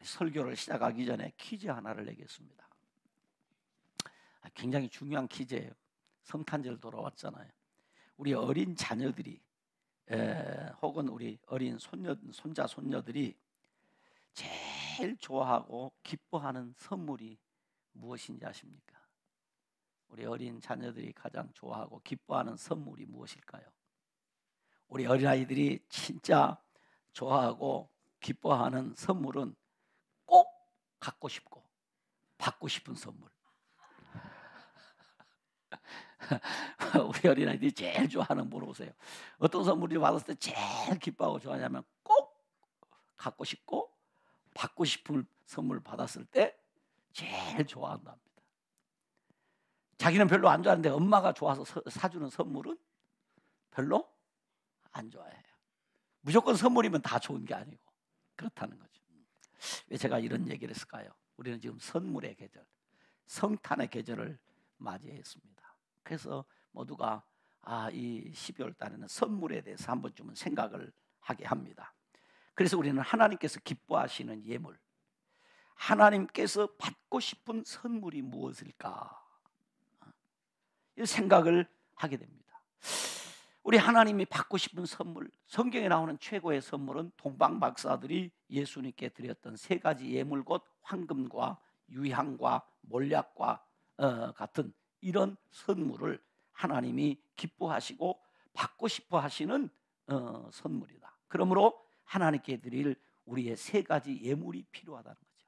설교를 시작하기 전에 퀴즈 하나를 내겠습니다. 굉장히 중요한 퀴즈예요. 성탄절 돌아왔잖아요. 우리 어린 자녀들이 혹은 우리 어린 손자 손녀들이 제일 좋아하고 기뻐하는 선물이 무엇인지 아십니까? 우리 어린 자녀들이 가장 좋아하고 기뻐하는 선물이 무엇일까요? 우리 어린아이들이 진짜 좋아하고 기뻐하는 선물은 꼭 갖고 싶고 받고 싶은 선물. 우리 어린아이들이 제일 좋아하는 물어보세요. 어떤 선물을 받았을 때 제일 기뻐하고 좋아하냐면 꼭 갖고 싶고 받고 싶은 선물 받았을 때 제일 좋아한답니다. 자기는 별로 안 좋아하는데 엄마가 좋아서 사주는 선물은 별로 안 좋아해요. 무조건 선물이면 다 좋은 게 아니고 그렇다는 거죠. 왜 제가 이런 얘기를 했을까요? 우리는 지금 선물의 계절, 성탄의 계절을 맞이했습니다. 그래서 모두가 이 12월 달에는 선물에 대해서 한 번쯤은 생각을 하게 합니다. 그래서 우리는 하나님께서 기뻐하시는 예물, 하나님께서 받고 싶은 선물이 무엇일까? 이 생각을 하게 됩니다. 우리 하나님이 받고 싶은 선물, 성경에 나오는 최고의 선물은 동방 박사들이 예수님께 드렸던 세 가지 예물, 곧 황금과 유향과 몰약과 같은 이런 선물을 하나님이 기뻐하시고 받고 싶어 하시는 선물이다. 그러므로 하나님께 드릴 우리의 세 가지 예물이 필요하다는 거죠.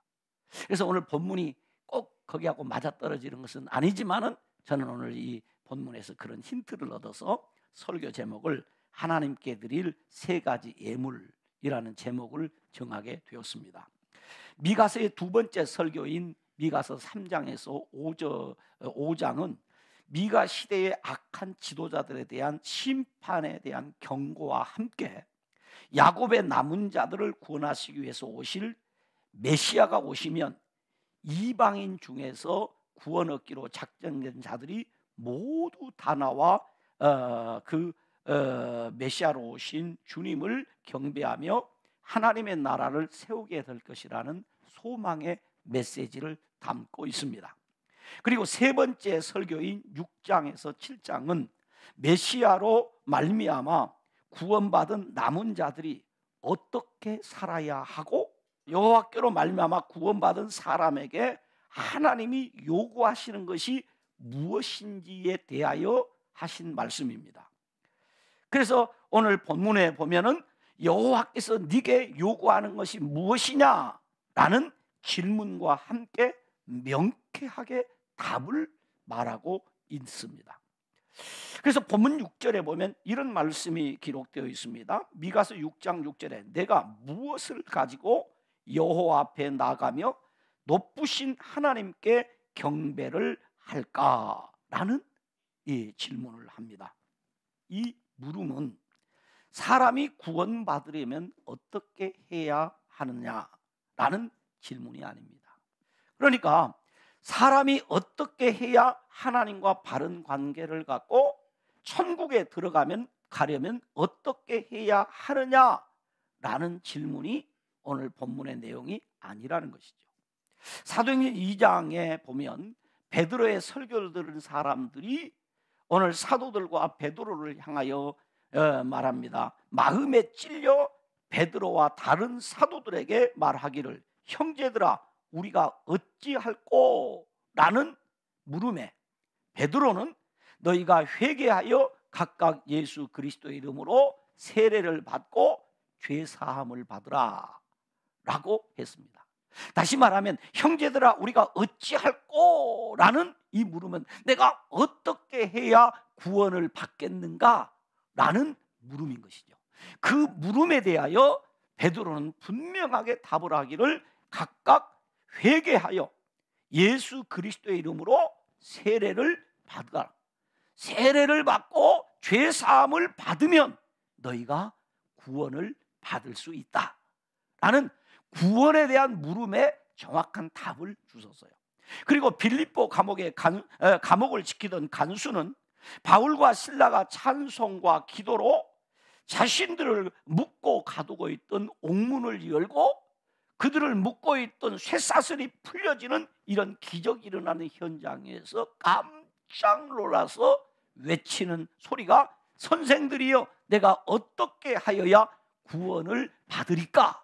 그래서 오늘 본문이 꼭 거기하고 맞아떨어지는 것은 아니지만은 저는 오늘 이 본문에서 그런 힌트를 얻어서 설교 제목을 하나님께 드릴 세 가지 예물이라는 제목을 정하게 되었습니다. 미가서의 두 번째 설교인 미가서 3장에서 5장은 미가 시대의 악한 지도자들에 대한 심판에 대한 경고와 함께 야곱의 남은 자들을 구원하시기 위해서 오실 메시아가 오시면 이방인 중에서 구원 얻기로 작정된 자들이 모두 다 나와 메시아로 오신 주님을 경배하며 하나님의 나라를 세우게 될 것이라는 소망의 메시지를 담고 있습니다. 그리고 세 번째 설교인 6장에서 7장은 메시아로 말미암아 구원받은 남은 자들이 어떻게 살아야 하고 여호와께로 말미암아 구원받은 사람에게 하나님이 요구하시는 것이 무엇인지에 대하여 하신 말씀입니다. 그래서 오늘 본문에 보면은 여호와께서 네게 요구하는 것이 무엇이냐라는 질문과 함께 명쾌하게 답을 말하고 있습니다. 그래서 본문 6절에 보면 이런 말씀이 기록되어 있습니다. 미가서 6장 6절에 내가 무엇을 가지고 여호와 앞에 나가며 높으신 하나님께 경배를 할까라는 이 질문을 합니다. 이 물음은 사람이 구원받으려면 어떻게 해야 하느냐라는 질문이 아닙니다. 그러니까 사람이 어떻게 해야 하나님과 바른 관계를 갖고 천국에 가려면 어떻게 해야 하느냐라는 질문이 오늘 본문의 내용이 아니라는 것이죠. 사도행전 2장에 보면 베드로의 설교를 들은 사람들이 오늘 사도들과 베드로를 향하여 말합니다. 마음에 찔려 베드로와 다른 사도들에게 말하기를 형제들아 우리가 어찌할꼬? 라는 물음에 베드로는 너희가 회개하여 각각 예수 그리스도의 이름으로 세례를 받고 죄사함을 받으라 라고 했습니다. 다시 말하면 형제들아 우리가 어찌할꼬? 라는 이 물음은 내가 어떻게 해야 구원을 받겠는가? 라는 물음인 것이죠. 그 물음에 대하여 베드로는 분명하게 답을 하기를 각각 회개하여 예수 그리스도의 이름으로 세례를 받으라. 세례를 받고 죄사함을 받으면 너희가 구원을 받을 수 있다 라는 구원에 대한 물음에 정확한 답을 주셨어요. 그리고 빌립보 감옥을 지키던 간수는 바울과 실라가 찬송과 기도로 자신들을 묶고 가두고 있던 옥문을 열고 그들을 묶고 있던 쇠사슬이 풀려지는 이런 기적이 일어나는 현장에서 깜짝 놀라서 외치는 소리가, 선생들이여, 내가 어떻게 하여야 구원을 받으리까?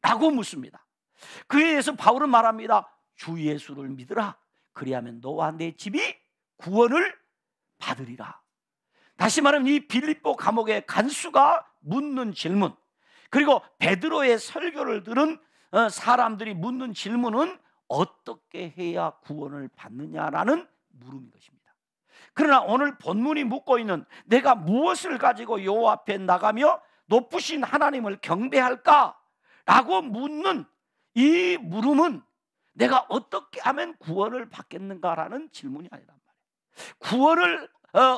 라고 묻습니다. 그에 대해서 바울은 말합니다. 주 예수를 믿으라. 그리하면 너와 내 집이 구원을 받으리라. 다시 말하면 이 빌립보 감옥의 간수가 묻는 질문, 그리고 베드로의 설교를 들은 사람들이 묻는 질문은 어떻게 해야 구원을 받느냐라는 물음인 것입니다. 그러나 오늘 본문이 묻고 있는 내가 무엇을 가지고 여호와 앞에 나가며 높으신 하나님을 경배할까? 라고 묻는 이 물음은 내가 어떻게 하면 구원을 받겠는가라는 질문이 아니란 말이에요. 구원을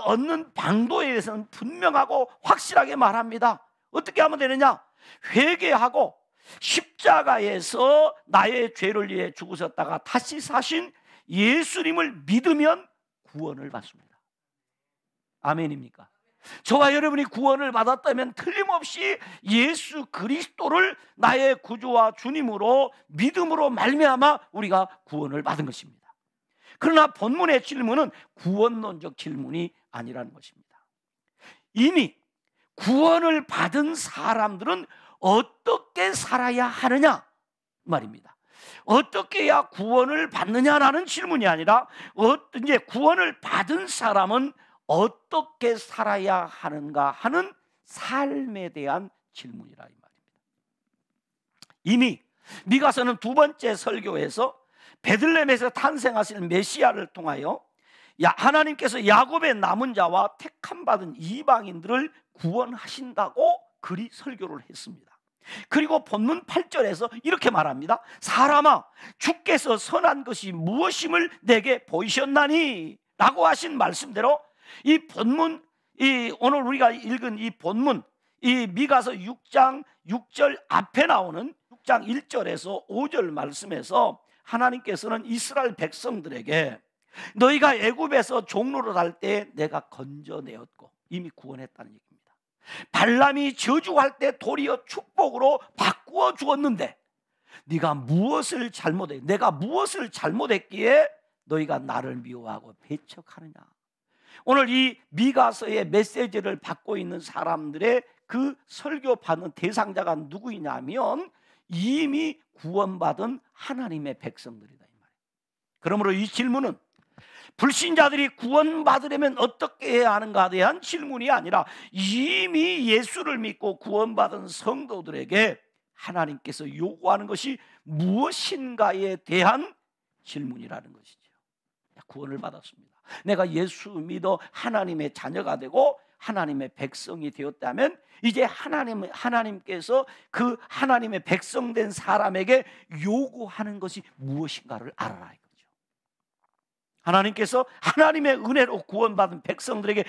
얻는 방도에 대해서는 분명하고 확실하게 말합니다. 어떻게 하면 되느냐? 회개하고 십자가에서 나의 죄를 위해 죽으셨다가 다시 사신 예수님을 믿으면 구원을 받습니다. 아멘입니까? 저와 여러분이 구원을 받았다면 틀림없이 예수 그리스도를 나의 구주와 주님으로 믿음으로 말미암아 우리가 구원을 받은 것입니다. 그러나 본문의 질문은 구원론적 질문이 아니라는 것입니다. 이미 구원을 받은 사람들은 어떻게 살아야 하느냐 말입니다. 어떻게 해야 구원을 받느냐라는 질문이 아니라 이제 구원을 받은 사람은 어떻게 살아야 하는가 하는 삶에 대한 질문이라 이 말입니다. 이미 미가서는 두 번째 설교에서 베들레헴에서 탄생하실 메시아를 통하여 하나님께서 야곱의 남은 자와 택함 받은 이방인들을 구원하신다고 그리 설교를 했습니다. 그리고 본문 8절에서 이렇게 말합니다. 사람아, 주께서 선한 것이 무엇임을 내게 보이셨나니? 라고 하신 말씀대로 이 본문, 오늘 우리가 읽은 이 본문, 이 미가서 6장 6절 앞에 나오는 6장 1절에서 5절 말씀에서 하나님께서는 이스라엘 백성들에게 너희가 애굽에서 종로로 살 때 내가 건져내었고, 이미 구원했다는 얘기입니다. 발람이 저주할 때 도리어 축복으로 바꾸어 주었는데 네가 무엇을 잘못해? 내가 무엇을 잘못했기에 너희가 나를 미워하고 배척하느냐? 오늘 이 미가서의 메시지를 받고 있는 사람들의 그 설교받는 대상자가 누구이냐면 이미 구원받은 하나님의 백성들이다 이 말이에요. 그러므로 이 질문은 불신자들이 구원받으려면 어떻게 해야 하는가에 대한 질문이 아니라 이미 예수를 믿고 구원받은 성도들에게 하나님께서 요구하는 것이 무엇인가에 대한 질문이라는 것이죠. 구원을 받았습니다. 내가 예수 믿어 하나님의 자녀가 되고 하나님의 백성이 되었다면 이제 하나님께서 그 하나님의 백성된 사람에게 요구하는 것이 무엇인가를 알아라 이거죠. 하나님께서 하나님의 은혜로 구원받은 백성들에게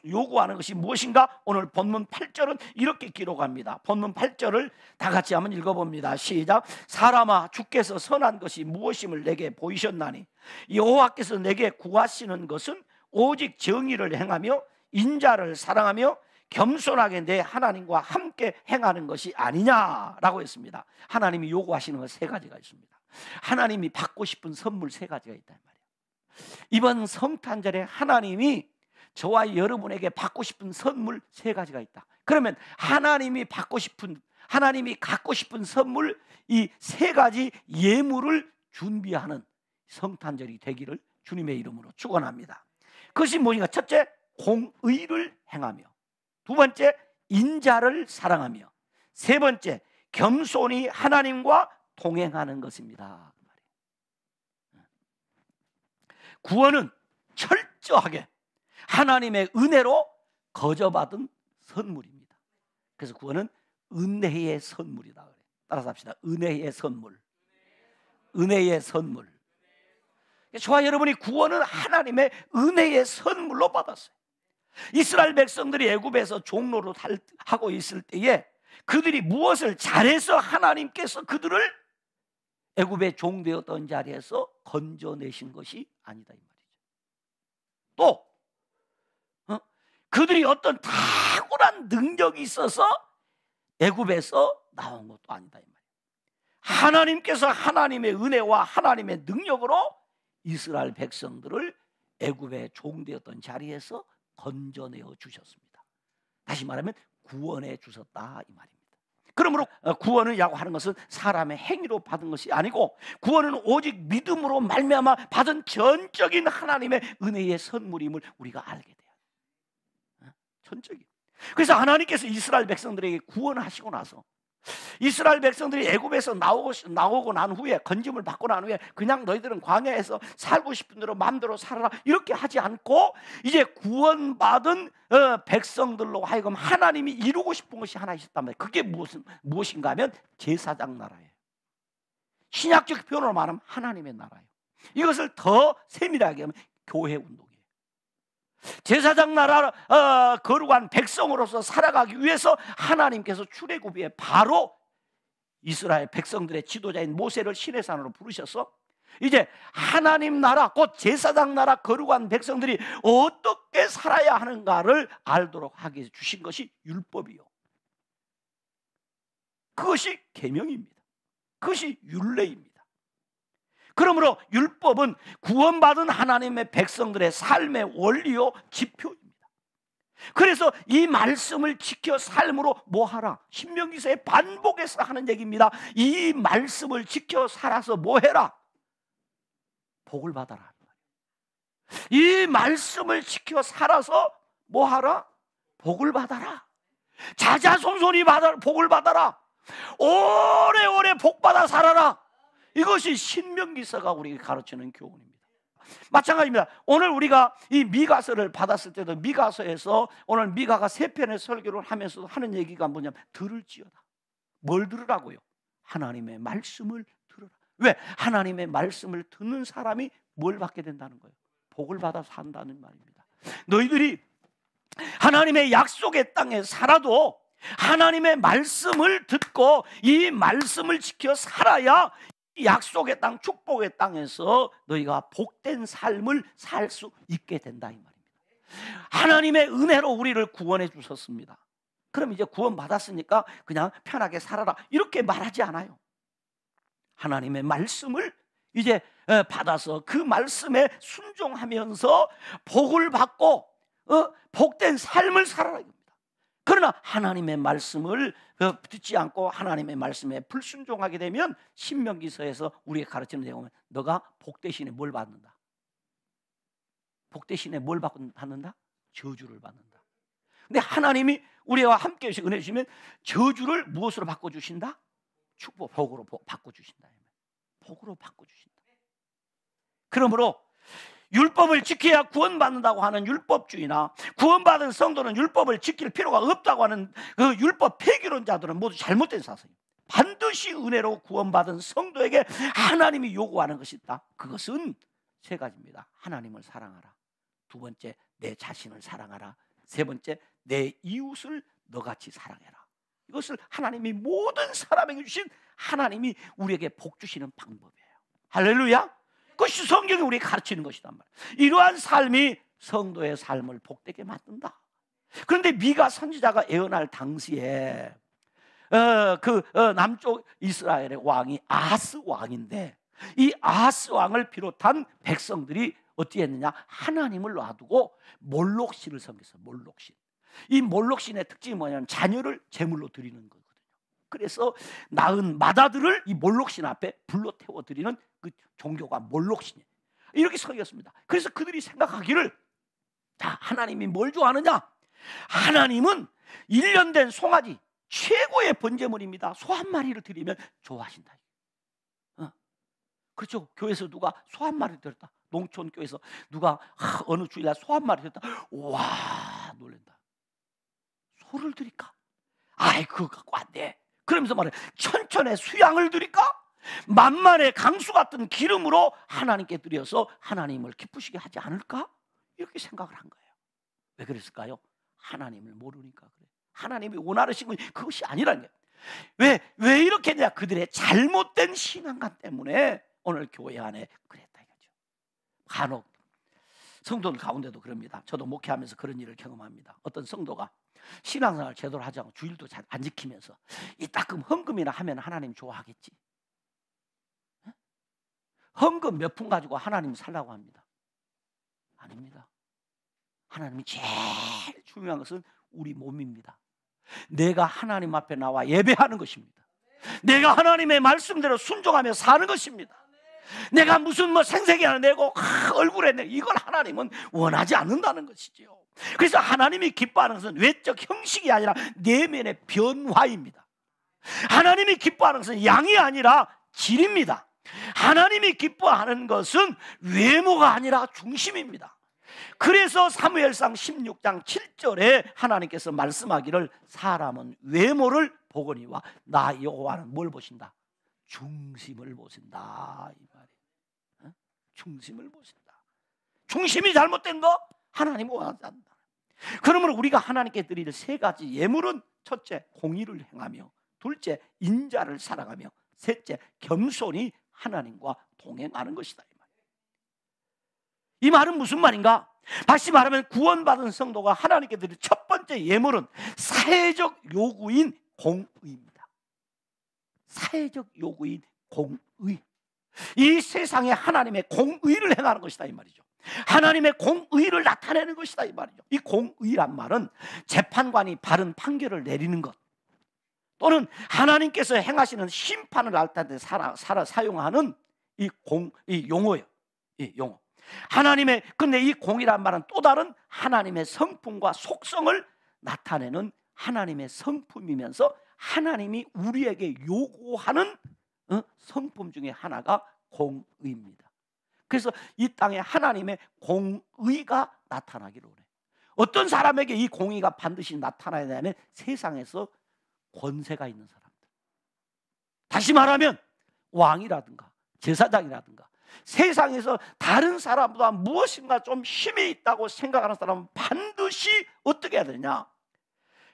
요구하는 것이 무엇인가? 오늘 본문 8절은 이렇게 기록합니다. 본문 8절을 다 같이 한번 읽어봅니다. 시작. 사람아, 주께서 선한 것이 무엇임을 내게 보이셨나니 여호와께서 내게 구하시는 것은 오직 정의를 행하며 인자를 사랑하며 겸손하게 내 하나님과 함께 행하는 것이 아니냐라고 했습니다. 하나님이 요구하시는 것 세 가지가 있습니다. 하나님이 받고 싶은 선물 세 가지가 있단 말이에요. 이번 성탄절에 하나님이 저와 여러분에게 받고 싶은 선물 세 가지가 있다. 그러면 하나님이 갖고 싶은 선물 이 세 가지 예물을 준비하는 성탄절이 되기를 주님의 이름으로 축원합니다. 그것이 뭐인가? 첫째, 공의를 행하며, 두 번째, 인자를 사랑하며, 세 번째, 겸손히 하나님과 동행하는 것입니다. 구원은 철저하게 하나님의 은혜로 거저받은 선물입니다. 그래서 구원은 은혜의 선물이다. 따라서 합시다. 은혜의 선물. 은혜의 선물. 저와 여러분이 구원은 하나님의 은혜의 선물로 받았어요. 이스라엘 백성들이 애굽에서 종로로 하고 있을 때에 그들이 무엇을 잘해서 하나님께서 그들을 애굽의 종되었던 자리에서 건져내신 것이 아니다 이 말이죠. 또 그들이 어떤 탁월한 능력이 있어서 애굽에서 나온 것도 아니다 이 말이에요. 하나님께서 하나님의 은혜와 하나님의 능력으로 이스라엘 백성들을 애굽의 종되었던 자리에서 건져내어 주셨습니다. 다시 말하면 구원해 주셨다 이 말입니다. 그러므로 구원이라고 하는 것은 사람의 행위로 받은 것이 아니고, 구원은 오직 믿음으로 말미암아 받은 전적인 하나님의 은혜의 선물임을 우리가 알게 돼요. 전적인. 그래서 하나님께서 이스라엘 백성들에게 구원하시고 나서, 이스라엘 백성들이 애굽에서 나오고 난 후에, 건짐을 받고 난 후에 그냥 너희들은 광야에서 살고 싶은 대로 마음대로 살아라 이렇게 하지 않고, 이제 구원받은 백성들로 하여금 하나님이 이루고 싶은 것이 하나 있었단 말이에요. 그게 무엇인가 하면 제사장 나라예요. 신약적 표현으로 말하면 하나님의 나라예요. 이것을 더 세밀하게 하면 교회 운동이에요. 제사장 나라 거룩한 백성으로서 살아가기 위해서 하나님께서 출애굽에 바로 이스라엘 백성들의 지도자인 모세를 시내산으로 부르셔서 이제 하나님 나라, 곧 제사장 나라 거룩한 백성들이 어떻게 살아야 하는가를 알도록 하기 위해서 주신 것이 율법이요, 그것이 계명입니다. 그것이 율례입니다. 그러므로 율법은 구원받은 하나님의 백성들의 삶의 원리요 지표입니다. 그래서 이 말씀을 지켜 삶으로 뭐하라? 신명기서의 반복해서 하는 얘기입니다. 이 말씀을 지켜 살아서 뭐해라? 복을 받아라. 이 말씀을 지켜 살아서 뭐하라? 복을 받아라. 자자손손히 복을 받아라. 오래오래 복받아 살아라. 이것이 신명기서가 우리에게 가르치는 교훈입니다. 마찬가지입니다. 오늘 우리가 이 미가서를 받았을 때도 미가서에서 오늘 미가가 3편의 설교를 하면서 하는 얘기가 뭐냐면 들을지어다. 뭘 들으라고요? 하나님의 말씀을 들으라. 왜? 하나님의 말씀을 듣는 사람이 뭘 받게 된다는 거예요? 복을 받아 산다는 말입니다. 너희들이 하나님의 약속의 땅에 살아도 하나님의 말씀을 듣고 이 말씀을 지켜 살아야 약속의 땅, 축복의 땅에서 너희가 복된 삶을 살 수 있게 된다 이 말입니다. 하나님의 은혜로 우리를 구원해 주셨습니다. 그럼 이제 구원 받았으니까 그냥 편하게 살아라 이렇게 말하지 않아요. 하나님의 말씀을 이제 받아서 그 말씀에 순종하면서 복을 받고 복된 삶을 살아라. 그러나 하나님의 말씀을 듣지 않고 하나님의 말씀에 불순종하게 되면 신명기서에서 우리에게 가르치는 내용은 너가 복 대신에 뭘 받는다? 복 대신에 뭘 받는다? 저주를 받는다. 근데 하나님이 우리와 함께 은혜 주시면 저주를 무엇으로 바꿔주신다? 축복, 복으로 바꿔주신다. 복으로 바꿔주신다. 그러므로 율법을 지켜야 구원받는다고 하는 율법주의나 구원받은 성도는 율법을 지킬 필요가 없다고 하는 그 율법 폐기론자들은 모두 잘못된 사상입니다. 반드시 은혜로 구원받은 성도에게 하나님이 요구하는 것이 있다. 그것은 3가지입니다. 하나님을 사랑하라. 2번째, 내 자신을 사랑하라. 3번째, 내 이웃을 너같이 사랑해라. 이것을 하나님이 모든 사람에게 주신, 하나님이 우리에게 복 주시는 방법이에요. 할렐루야. 그것이 성경이 우리에게 가르치는 것이단 말이에요. 이러한 삶이 성도의 삶을 복되게 만든다. 그런데 미가 선지자가 예언할 당시에 남쪽 이스라엘의 왕이 아하스 왕인데, 이 아하스 왕을 비롯한 백성들이 어떻게 했느냐? 하나님을 놔두고 몰록신을 섬겼어요. 몰록신. 이 몰록신의 특징이 뭐냐면 자녀를 제물로 드리는 거거든요. 그래서 낳은 맏아들을 이 몰록신 앞에 불로 태워 드리는 그 종교가 몰록신이에요. 이렇게 섬겼습니다. 그래서 그들이 생각하기를, 자, 하나님이 뭘 좋아하느냐? 하나님은 1년 된 송아지 최고의 번제물입니다. 소 한 마리를 드리면 좋아하신다. 그렇죠? 교회에서 누가 소 한 마리 드렸다. 농촌 교회에서 누가 어느 주일날 소 한 마리 드렸다. 와, 놀란다. 소를 드릴까? 아이, 그거 갖고 안 돼. 그러면서 말해, 천천의 수양을 드릴까? 만만의 강수 같은 기름으로 하나님께 드려서 하나님을 기쁘시게 하지 않을까? 이렇게 생각을 한 거예요. 왜 그랬을까요? 하나님을 모르니까 그래요. 하나님이 원하시는 건 그것이 아니라는 거예요. 왜 이렇게 했냐? 그들의 잘못된 신앙관 때문에 오늘 교회 안에 그랬다 이거죠. 간혹 성도들 가운데도 그럽니다. 저도 목회하면서 그런 일을 경험합니다. 어떤 성도가 신앙생활 제대로 하지 않고 주일도 잘 안 지키면서 이따금 헌금이나 하면 하나님 좋아하겠지. 헌금 몇 푼 가지고 하나님 살라고 합니다. 아닙니다. 하나님이 제일 중요한 것은 우리 몸입니다. 내가 하나님 앞에 나와 예배하는 것입니다. 내가 하나님의 말씀대로 순종하며 사는 것입니다. 내가 무슨 생색이 하나 내고 얼굴에 내 이걸 하나님은 원하지 않는다는 것이지요. 그래서 하나님이 기뻐하는 것은 외적 형식이 아니라 내면의 변화입니다. 하나님이 기뻐하는 것은 양이 아니라 질입니다. 하나님이 기뻐하는 것은 외모가 아니라 중심입니다. 그래서 사무엘상 16장 7절에 하나님께서 말씀하기를 사람은 외모를 보거니와 나 여호와는 뭘 보신다? 중심을 보신다, 이 말이에요. 중심을 보신다. 중심이 잘못된 거 하나님 원하지 않는다. 그러므로 우리가 하나님께 드릴 세 가지 예물은 첫째, 공의를 행하며, 둘째, 인자를 사랑하며, 셋째, 겸손히 하나님과 동행하는 것이다, 이 말이에요. 이 말은 무슨 말인가? 다시 말하면 구원받은 성도가 하나님께 드릴 첫 번째 예물은 사회적 요구인 공의입니다. 사회적 요구인 공의. 이 세상에 하나님의 공의를 행하는 것이다, 이 말이죠. 하나님의 공의를 나타내는 것이다, 이 말이죠. 이 공의란 말은 재판관이 바른 판결을 내리는 것, 또는 하나님께서 행하시는 심판을 알 때 사용하는 이 용어예요. 이 용어. 근데 이 공이란 말은 또 다른 하나님의 성품과 속성을 나타내는 하나님의 성품이면서 하나님이 우리에게 요구하는 성품 중에 하나가 공의입니다. 그래서 이 땅에 하나님의 공의가 나타나기를 원해요. 어떤 사람에게 이 공의가 반드시 나타나야 되냐면 세상에서 권세가 있는 사람들, 다시 말하면 왕이라든가 제사장이라든가 세상에서 다른 사람보다 무엇인가 좀 힘이 있다고 생각하는 사람은 반드시 어떻게 해야 되냐?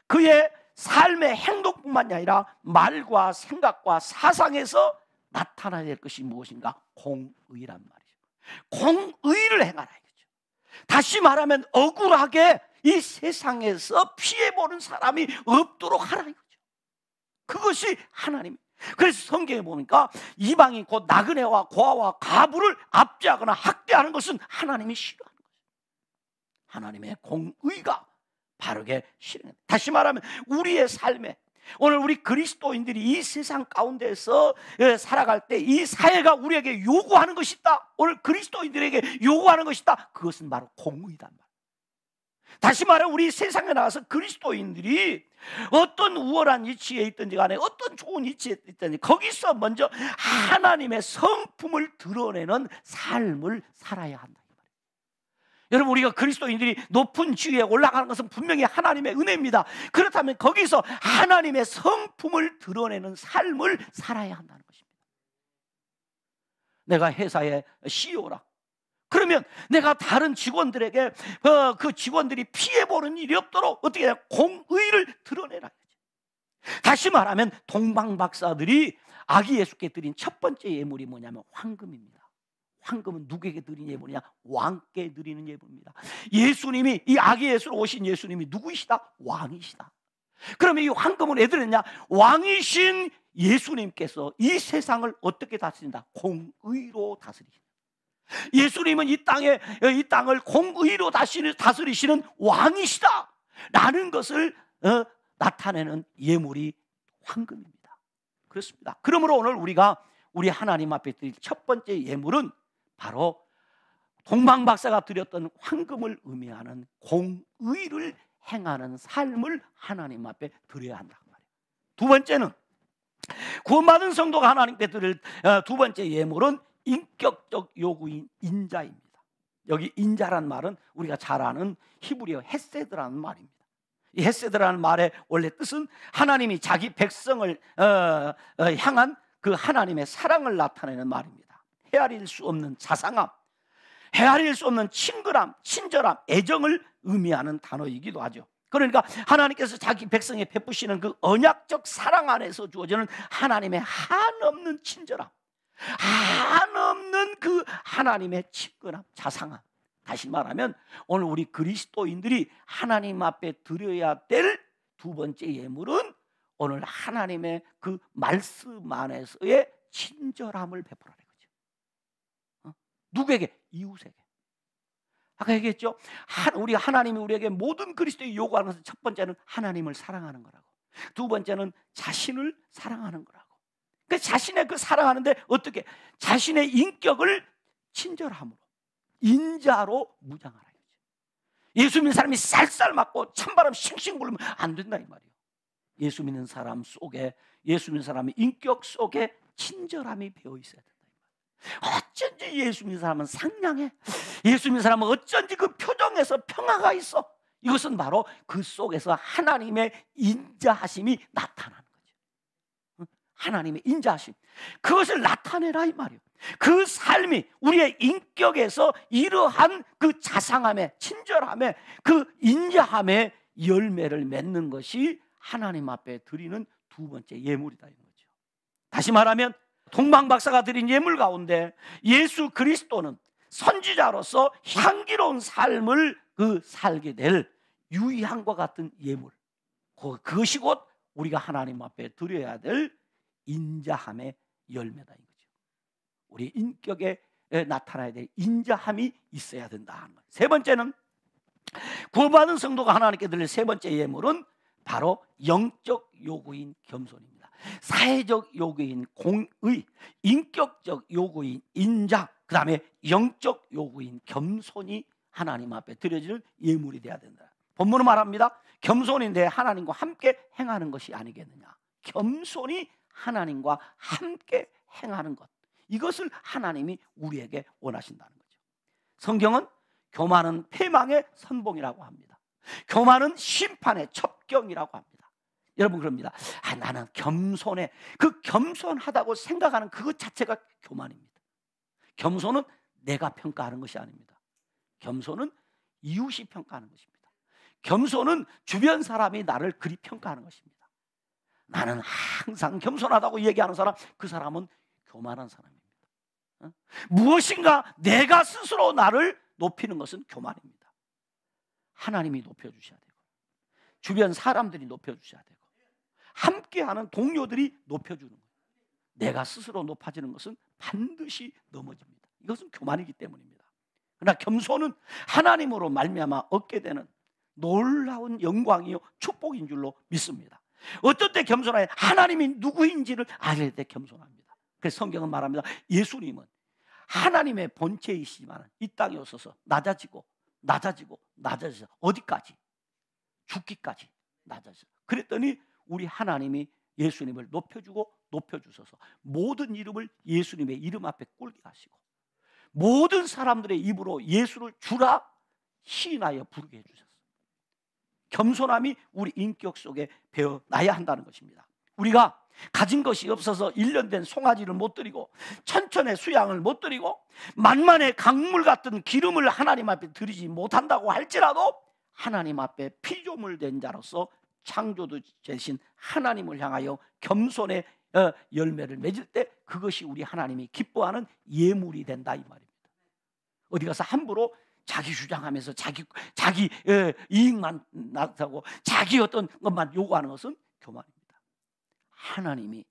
그의 삶의 행동뿐만이 아니라 말과 생각과 사상에서 나타나야 될 것이 무엇인가? 공의란 말이죠. 공의를 행하라 이거죠. 다시 말하면 억울하게 이 세상에서 피해보는 사람이 없도록 하라 이거죠. 그것이 하나님. 그래서 성경에 보니까 이방인 곧 나그네와 고아와 가부를 압제하거나 학대하는 것은 하나님이 싫어하는 것이죠. 하나님의 공의가 바르게 실행합니다. 다시 말하면 우리의 삶에, 오늘 우리 그리스도인들이 이 세상 가운데서 살아갈 때 이 사회가 우리에게 요구하는 것이 있다. 오늘 그리스도인들에게 요구하는 것이 있다. 그것은 바로 공의단 말이에요. 다시 말해 우리 세상에 나와서 그리스도인들이 어떤 우월한 위치에 있든지 간에 어떤 좋은 위치에 있든지 거기서 먼저 하나님의 성품을 드러내는 삶을 살아야 한다. 여러분, 우리가 그리스도인들이 높은 지위에 올라가는 것은 분명히 하나님의 은혜입니다. 그렇다면 거기서 하나님의 성품을 드러내는 삶을 살아야 한다는 것입니다. 내가 회사의 CEO라. 그러면 내가 다른 직원들에게 그 직원들이 피해보는 일이 없도록 어떻게 해야? 공의를 드러내라. 다시 말하면 동방박사들이 아기 예수께 드린 첫 번째 예물이 뭐냐면 황금입니다. 황금은 누구에게 드린 예물이냐? 왕께 드리는 예물입니다. 예수님이, 이 아기 예수로 오신 예수님이 누구이시다? 왕이시다. 그러면 이 황금은 왜 드렸냐? 왕이신 예수님께서 이 세상을 어떻게 다스린다? 공의로 다스리신다. 예수님은 이 땅을 공의로 다스리시는 왕이시다 라는 것을 나타내는 예물이 황금입니다. 그렇습니다. 그러므로 오늘 우리가 우리 하나님 앞에 드릴 첫 번째 예물은 바로 동방박사가 드렸던 황금을 의미하는 공의를 행하는 삶을 하나님 앞에 드려야 한다는 말이에요. 두 번째는 구원받은 성도가 하나님께 드릴 두 번째 예물은 인격적 요구인 인자입니다. 여기 인자란 말은 우리가 잘 아는 히브리어 헤세드라는 말입니다. 이 헤세드라는 말의 원래 뜻은 하나님이 자기 백성을 향한 그 하나님의 사랑을 나타내는 말입니다. 헤아릴 수 없는 자상함, 헤아릴 수 없는 친근함, 친절함, 애정을 의미하는 단어이기도 하죠. 그러니까 하나님께서 자기 백성에 베푸시는 그 언약적 사랑 안에서 주어지는 하나님의 한없는 친절함, 한없는 그 하나님의 친근함, 자상함. 다시 말하면 오늘 우리 그리스도인들이 하나님 앞에 드려야 될 두 번째 예물은 오늘 하나님의 그 말씀 안에서의 친절함을 베풀어라. 누구에게? 이웃에게. 아까 얘기했죠? 우리 하나님이 우리에게 모든 그리스도의 요구하는 것은 첫 번째는 하나님을 사랑하는 거라고, 두 번째는 자신을 사랑하는 거라고. 그 자신의 그 사랑하는데 어떻게? 자신의 인격을 친절함으로, 인자로 무장하라. 예수 믿는 사람이 쌀쌀 맞고 찬바람 싱싱 불면 안 된다 이 말이에요. 예수 믿는 사람 속에, 예수 믿는 사람의 인격 속에 친절함이 배어 있어야 된다. 어쩐지 예수 믿는 사람은 상냥해. 예수 믿는 사람은 어쩐지 그 표정에서 평화가 있어. 이것은 바로 그 속에서 하나님의 인자하심이 나타나는 거죠. 하나님의 인자하심, 그것을 나타내라 이 말이에요. 그 삶이 우리의 인격에서 이러한 그 자상함의, 친절함의, 그 인자함의 열매를 맺는 것이 하나님 앞에 드리는 두 번째 예물이다 이런 거죠. 다시 말하면 동방 박사가 드린 예물 가운데 예수 그리스도는 선지자로서 향기로운 삶을 살게 될 유향과 같은 예물, 그것이 곧 우리가 하나님 앞에 드려야 될 인자함의 열매다 이거죠. 우리 인격에 나타나야 될 인자함이 있어야 된다. 세 번째는, 구원받은 성도가 하나님께 드릴 세 번째 예물은 바로 영적 요구인 겸손입니다. 사회적 요구인 공의, 인격적 요구인 인자, 그 다음에 영적 요구인 겸손이 하나님 앞에 드려지는 예물이 되어야 된다. 본문은 말합니다. 겸손인데 하나님과 함께 행하는 것이 아니겠느냐. 겸손이 하나님과 함께 행하는 것, 이것을 하나님이 우리에게 원하신다는 거죠. 성경은 교만은 패망의 선봉이라고 합니다. 교만은 심판의 첩경이라고 합니다. 여러분 그럽니다. 나는 겸손해. 그 겸손하다고 생각하는 그것 자체가 교만입니다. 겸손은 내가 평가하는 것이 아닙니다. 겸손은 이웃이 평가하는 것입니다. 겸손은 주변 사람이 나를 그리 평가하는 것입니다. 나는 항상 겸손하다고 얘기하는 사람, 그 사람은 교만한 사람입니다. 무엇인가 내가 스스로 나를 높이는 것은 교만입니다. 하나님이 높여주셔야 되고, 주변 사람들이 높여주셔야 되고, 함께하는 동료들이 높여주는 거예요. 내가 스스로 높아지는 것은 반드시 넘어집니다. 이것은 교만이기 때문입니다. 그러나 겸손은 하나님으로 말미암아 얻게 되는 놀라운 영광이요 축복인 줄로 믿습니다. 어떤 때 겸손하여 하나님이 누구인지를 알게 때 겸손합니다. 그래서 성경은 말합니다. 예수님은 하나님의 본체이시지만 이 땅에 오셔서 낮아지고 어디까지? 죽기까지 낮아져. 그랬더니 우리 하나님이 예수님을 높여주고 높여주셔서 모든 이름을 예수님의 이름 앞에 꿇게 하시고, 모든 사람들의 입으로 예수를 주라 시인하여 부르게 해주셨어요. 겸손함이 우리 인격 속에 배어나야 한다는 것입니다. 우리가 가진 것이 없어서 1년 된 송아지를 못 드리고 천천의 수양을 못 드리고 만만의 강물 같은 기름을 하나님 앞에 드리지 못한다고 할지라도 하나님 앞에 피조물 된 자로서 창조주 되신 하나님을 향하여 겸손의 열매를 맺을 때 그것이 우리 하나님이 기뻐하는 예물이 된다 이 말입니다. 어디 가서 함부로 자기 주장하면서 자기 이익만 나타나고 자기 어떤 것만 요구하는 것은 교만입니다. 하나님이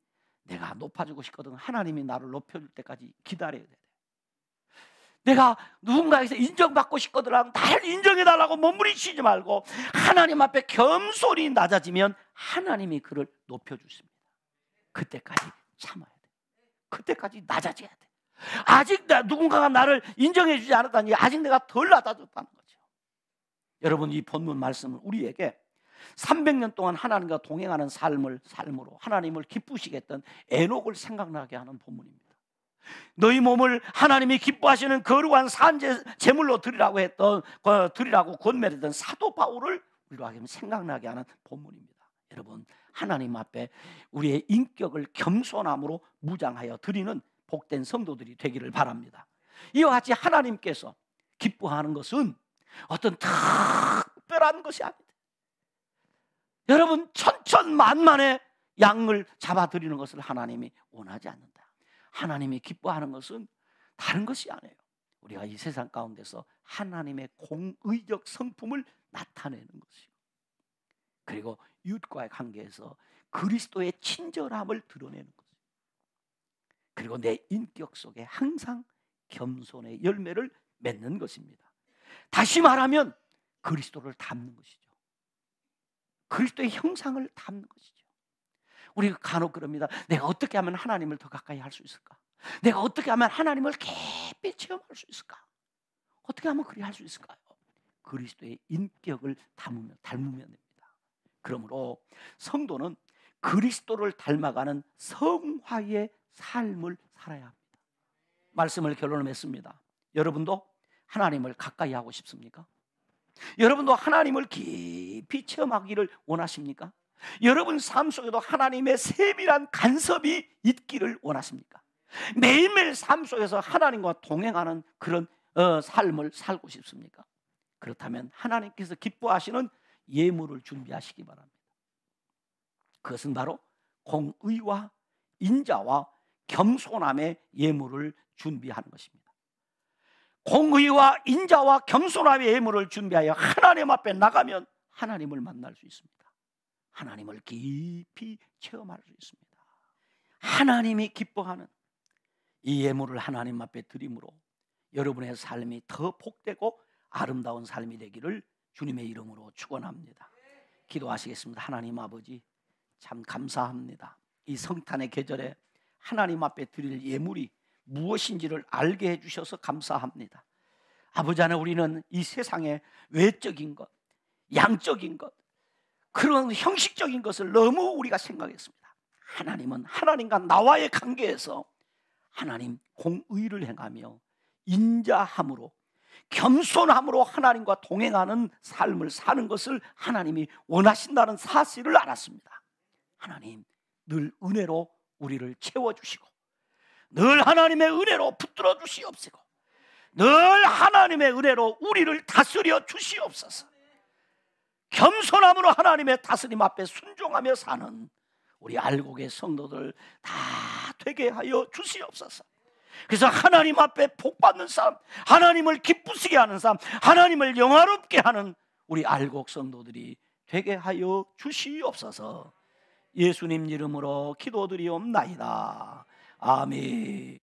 내가 높아지고 싶거든 하나님이 나를 높여줄 때까지 기다려야 돼. 내가 누군가에서 인정받고 싶거든 나를 인정해달라고 몸부림치지 말고 하나님 앞에 겸손히 낮아지면 하나님이 그를 높여주십니다. 그때까지 참아야 돼. 그때까지 낮아져야 돼. 아직 누군가가 나를 인정해주지 않았다니 아직 내가 덜 낮아졌다는 거죠. 여러분, 이 본문 말씀은 우리에게 300년 동안 하나님과 동행하는 삶으로 하나님을 기쁘시게 했던 에녹을 생각나게 하는 본문입니다. 너희 몸을 하나님이 기뻐하시는 거룩한 산 제물로 드리라고 권면했던 사도 바울을 우리로 하여금 생각나게 하는 본문입니다. 여러분, 하나님 앞에 우리의 인격을 겸손함으로 무장하여 드리는 복된 성도들이 되기를 바랍니다. 이와 같이 하나님께서 기뻐하는 것은 어떤 특별한 것이 아니다. 여러분, 천천만만의 양을 잡아드리는 것을 하나님이 원하지 않는다. 하나님이 기뻐하는 것은 다른 것이 아니에요. 우리가 이 세상 가운데서 하나님의 공의적 성품을 나타내는 것이고, 그리고 이웃과의 관계에서 그리스도의 친절함을 드러내는 것이고, 그리고 내 인격 속에 항상 겸손의 열매를 맺는 것입니다. 다시 말하면 그리스도를 닮는 것이죠. 그리스도의 형상을 닮는 것이죠. 우리가 간혹 그럽니다. 내가 어떻게 하면 하나님을 더 가까이 할 수 있을까? 내가 어떻게 하면 하나님을 깊이 체험할 수 있을까? 어떻게 하면 그리 할 수 있을까요? 그리스도의 인격을 닮으면 됩니다. 그러므로 성도는 그리스도를 닮아가는 성화의 삶을 살아야 합니다. 말씀을 결론을 맺습니다. 여러분도 하나님을 가까이 하고 싶습니까? 여러분도 하나님을 깊이 체험하기를 원하십니까? 여러분 삶 속에도 하나님의 세밀한 간섭이 있기를 원하십니까? 매일매일 삶 속에서 하나님과 동행하는 그런 삶을 살고 싶습니까? 그렇다면 하나님께서 기뻐하시는 예물을 준비하시기 바랍니다. 그것은 바로 공의와 인자와 겸손함의 예물을 준비하는 것입니다. 공의와 인자와 겸손함의 예물을 준비하여 하나님 앞에 나가면 하나님을 만날 수 있습니다. 하나님을 깊이 체험할 수 있습니다. 하나님이 기뻐하는 이 예물을 하나님 앞에 드림으로 여러분의 삶이 더 복되고 아름다운 삶이 되기를 주님의 이름으로 축원합니다. 기도하시겠습니다. 하나님 아버지, 참 감사합니다. 이 성탄의 계절에 하나님 앞에 드릴 예물이 무엇인지를 알게 해주셔서 감사합니다. 아버지 하나님, 우리는 이 세상의 외적인 것, 양적인 것, 그런 형식적인 것을 너무 우리가 생각했습니다. 하나님은 하나님과 나와의 관계에서 하나님 공의를 행하며 인자함으로 겸손함으로 하나님과 동행하는 삶을 사는 것을 하나님이 원하신다는 사실을 알았습니다. 하나님, 늘 은혜로 우리를 채워주시고 늘 하나님의 은혜로 붙들어 주시옵시고 늘 하나님의 은혜로 우리를 다스려 주시옵소서. 겸손함으로 하나님의 다스림 앞에 순종하며 사는 우리 알곡의 성도들 다 되게 하여 주시옵소서. 그래서 하나님 앞에 복받는 삶, 하나님을 기쁘시게 하는 삶, 하나님을 영화롭게 하는 우리 알곡 성도들이 되게 하여 주시옵소서. 예수님 이름으로 기도드리옵나이다. 아멘.